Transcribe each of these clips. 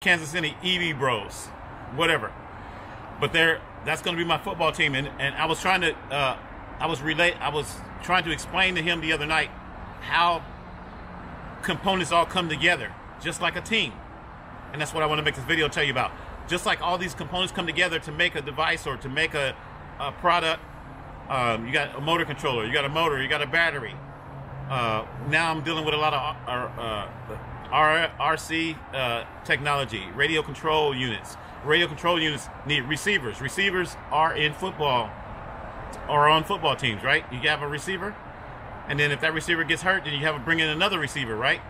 Kansas City EV Bros, whatever. But that's going to be my football team, and I was trying to trying to explain to him the other night how components all come together, just like a team. And that's what I want to make this video tell you about. Just like all these components come together to make a device or to make a product. You got a motor controller, you got a motor, you got a battery. Now I'm dealing with a lot of RC technology, radio control units. Radio control units need receivers. Receivers are in football or on football teams, right? You have a receiver, and then if that receiver gets hurt, then you have to bring in another receiver, right?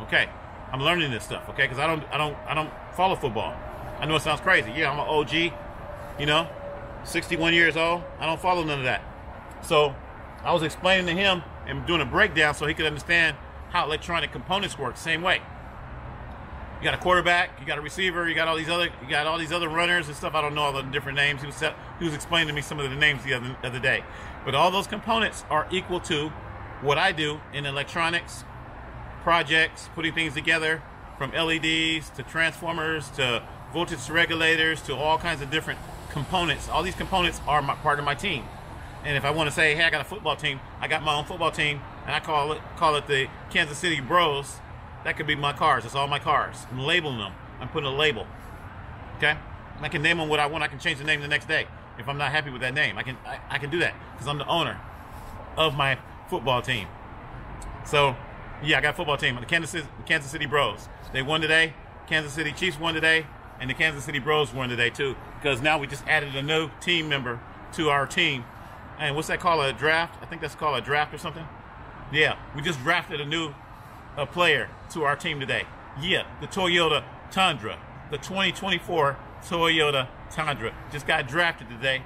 Okay, I'm learning this stuff, okay? Because I don't follow football. I know it sounds crazy. Yeah, I'm an OG, you know, 61 years old. I don't follow none of that. So I was explaining to him and doing a breakdown so he could understand how electronic components work. Same way. You got a quarterback, you got a receiver, you got all these other runners and stuff. I don't know all the different names. He was explaining to me some of the names the other day. But all those components are equal to what I do in electronics projects, putting things together, from LEDs to transformers to voltage regulators to all kinds of different components. All these components are part of my team. And if I want to say, hey, I got a football team, I got my own football team, and I call it the Kansas City Bros, that could be my cars. That's all my cars. I'm labeling them. I'm putting a label. Okay? I can name them what I want. I can change the name the next day if I'm not happy with that name. I can do that because I'm the owner of my football team. So, yeah, I got a football team. The Kansas City Bros. They won today. Kansas City Chiefs won today. And the Kansas City Bros won today, too. Because now we just added a new team member to our team. And what's that called? A draft? I think that's called a draft or something. Yeah, we just drafted a player to our team today. Yeah, the Toyota Tundra, the 2024 Toyota Tundra just got drafted today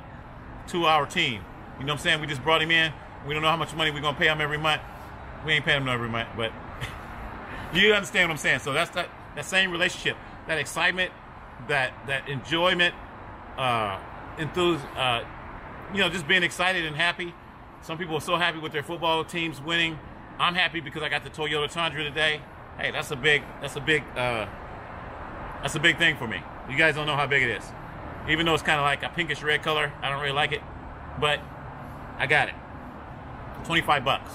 to our team. You know what I'm saying? We just brought him in. We don't know how much money we're gonna pay him every month. We ain't paying him every month, but you understand what I'm saying. So that's that same relationship, that excitement, that enjoyment, you know, just being excited and happy. Some people are so happy with their football teams winning. I'm happy because I got the Toyota Tundra today. Hey, that's a big thing for me. You guys don't know how big it is. Even though it's kind of like a pinkish red color, I don't really like it, but I got it. 25 bucks.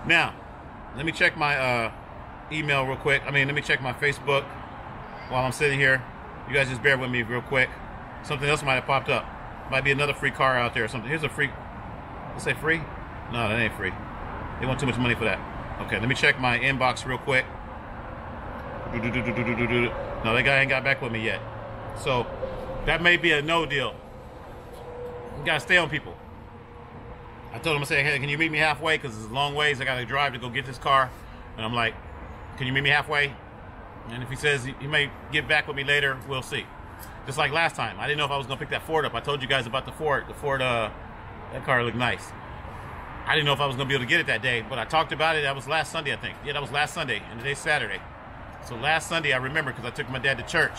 Now, let me check my email real quick. Let me check my Facebook while I'm sitting here. You guys just bear with me real quick. Something else might have popped up. Might be another free car out there or something. Here's a free. Let's say free? No, that ain't free. They want too much money for that. Okay, let me check my inbox real quick. No, that guy ain't got back with me yet. So that may be a no deal. You gotta stay on people. I told him, I said, hey, can you meet me halfway? Because it's a long ways. I gotta drive to go get this car. And I'm like, can you meet me halfway? And if he says he may get back with me later, we'll see. Just like last time. I didn't know if I was gonna pick that Ford up. I told you guys about the Ford. That car looked nice. I didn't know if I was going to be able to get it that day, but I talked about it. That was last Sunday, I think. Yeah, that was last Sunday, and today's Saturday. So last Sunday, I remember because I took my dad to church,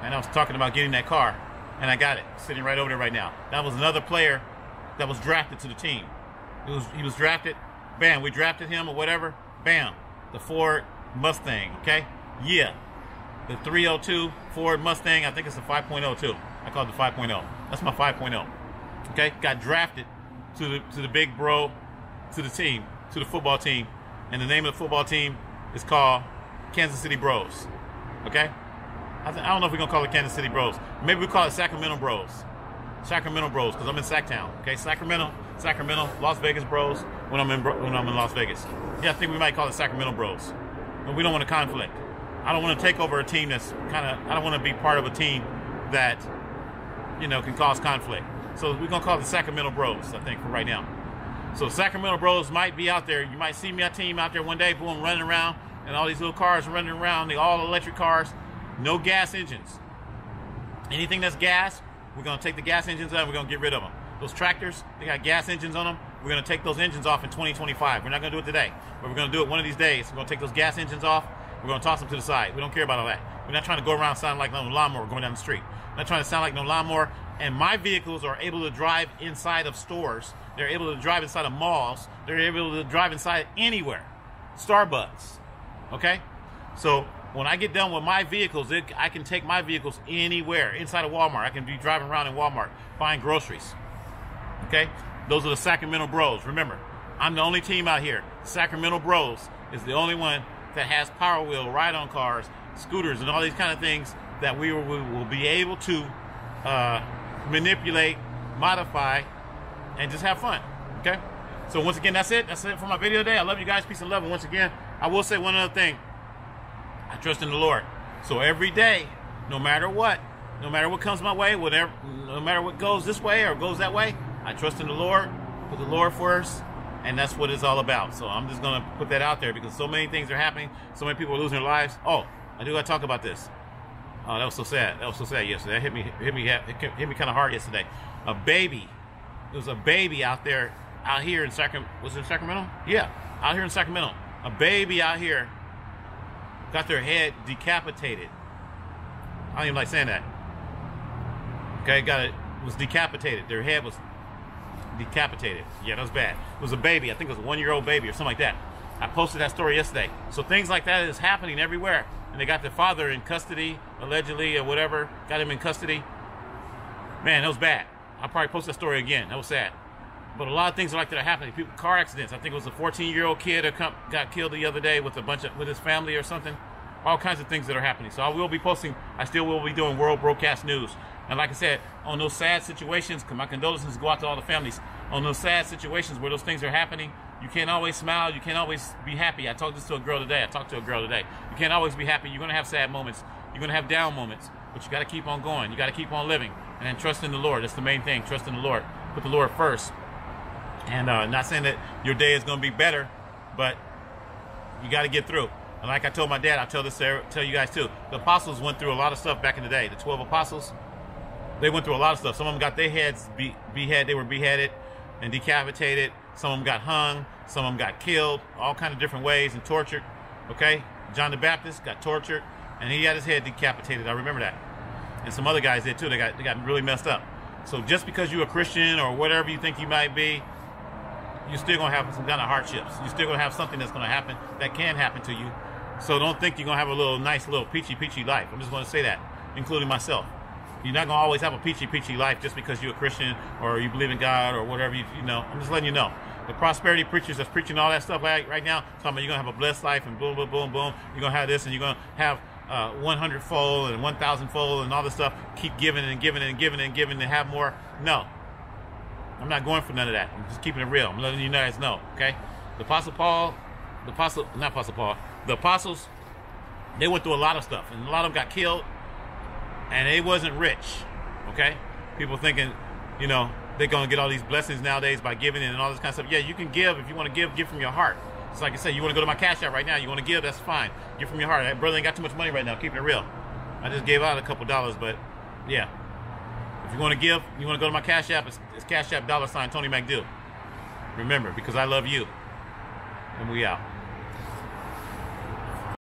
and I was talking about getting that car, and I got it, sitting right over there right now. That was another player that was drafted to the team. He was drafted. Bam, we drafted him or whatever. Bam, the Ford Mustang, okay? Yeah, the 302 Ford Mustang. I think it's a 5.0 too. I call it the 5.0. That's my 5.0. Okay, got drafted to the big bro, to the team, to the football team, and the name of the football team is called Kansas City Bros. Okay, I don't know if we're gonna call it Kansas City Bros. Maybe we call it Sacramento Bros. Sacramento Bros, because I'm in Sacktown. Okay, Sacramento, Las Vegas Bros. When I'm in Las Vegas. Yeah, I think we might call it Sacramento Bros. But we don't want to conflict. I don't want to take over a team that's I don't want to be part of a team that, you know, can cause conflict. So we're going to call it the Sacramento Bros, I think, for right now. So Sacramento Bros might be out there. You might see my team out there one day, boom, running around, and all these little cars running around. They all electric cars, no gas engines. Anything that's gas, we're going to take the gas engines out, we're going to get rid of them. Those tractors, they got gas engines on them. We're going to take those engines off in 2025. We're not going to do it today, but we're going to do it one of these days. We're going to take those gas engines off. We're going to toss them to the side. We don't care about all that. We're not trying to go around sounding like no lawnmower going down the street. We're not trying to sound like no lawnmower. And my vehicles are able to drive inside of stores. They're able to drive inside of malls. They're able to drive inside anywhere. Starbucks. Okay? So when I get done with my vehicles, I can take my vehicles anywhere inside of Walmart. I can be driving around in Walmart buying groceries. Okay? Those are the Sacramento Bros. Remember, I'm the only team out here. Sacramento Bros is the only one that has Power Wheel, ride-on cars, scooters, and all these kind of things that we will be able to manipulate, modify, and just have fun. Okay? So once again, that's it. That's it for my video today. I love you guys. Peace and love. And once again, I will say one other thing. I trust in the Lord. So every day, no matter what comes my way, no matter what goes this way or goes that way, I trust in the Lord, put the Lord first, and that's what it's all about. So I'm just going to put that out there because so many things are happening. So many people are losing their lives. Oh, I do got to talk about this. Oh, that was so sad. That was so sad yesterday. That hit me kind of hard yesterday. A baby. There was a baby out here in Sacramento. Was it in Sacramento? Yeah, out here in Sacramento. A baby out here got their head decapitated. I don't even like saying that. Okay, was decapitated. Their head was decapitated. Yeah, that was bad. It was a baby. I think it was a 1-year-old baby or something like that. I posted that story yesterday. So things like that is happening everywhere. And they got their father in custody, allegedly, or whatever. Got him in custody. Man, that was bad. I'll probably post that story again. That was sad. But a lot of things like that are happening. People, car accidents. I think it was a 14-year-old kid that got killed the other day with his family or something. All kinds of things that are happening. So I will be posting. I still will be doing World Broadcast News. And like I said, on those sad situations, my condolences go out to all the families. On those sad situations where those things are happening, you can't always smile. You can't always be happy. I talked to a girl today. You can't always be happy. You're going to have sad moments. You're going to have down moments. But you got to keep on going. You got to keep on living. And then trust in the Lord. That's the main thing. Trust in the Lord. Put the Lord first. And not saying that your day is going to be better, but you got to get through. And like I told my dad, I'll tell you guys too. The apostles went through a lot of stuff back in the day. The 12 apostles, they went through a lot of stuff. Some of them got their heads beheaded. They were beheaded and decapitated. Some of them got hung. Some of them got killed. All kind of different ways and tortured. Okay? John the Baptist got tortured, and he had his head decapitated. I remember that. And some other guys did too. They got really messed up. So just because you're a Christian or whatever you think you might be, you're still going to have some kind of hardships. You're still going to have something that's going to happen that can happen to you. So don't think you're going to have a nice little peachy life. I'm just going to say that, including myself. You're not going to always have a peachy life just because you're a Christian or you believe in God or whatever, you know. I'm just letting you know. The prosperity preachers that's preaching all that stuff right now, talking about you're going to have a blessed life and boom, boom, boom, boom. You're going to have this and you're going to have 100-fold and 1,000-fold and all this stuff. Keep giving and giving and giving and giving and have more. No. I'm not going for none of that. I'm just keeping it real. I'm letting you guys know, okay? The apostles, they went through a lot of stuff, and a lot of them got killed, and they wasn't rich, okay? People thinking, you know, they're going to get all these blessings nowadays by giving and all this kind of stuff. Yeah, you can give. If you want to give from your heart. It's like I said, you want to go to my Cash App right now, you want to give, that's fine. Give from your heart. That brother ain't got too much money right now. Keep it real. I just gave out a couple dollars, but yeah. If you want to give, you want to go to my Cash App, it's Cash App $Tony McDill. Remember, because I love you. And we out.